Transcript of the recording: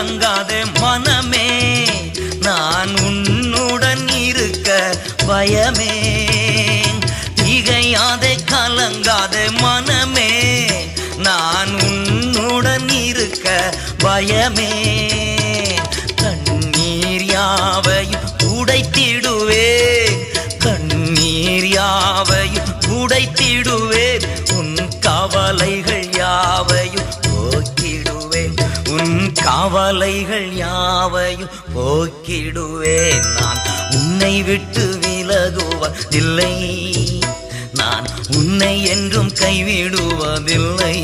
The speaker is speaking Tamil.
கலங்காதே மனமே, நான் உன்னுடன் இருக்க பயமே. திகையாதே கலங்காதே மனமே, நான் உன்னுடன் இருக்க பயமே. கண்ணீர் யாவையும் உடைத்திடுவேன், கண்ணீர் யாவையும் உடைத்திடுவேன். உன் கவலைகள் யாவையும் போக்கிடுவேன், உன் கவலைகள் யாவையும் போக்கிடுவேன். நான் உன்னை விட்டு விலகுவதில்லை, நான் உன்னை என்றும் கைவிடுவதில்லை.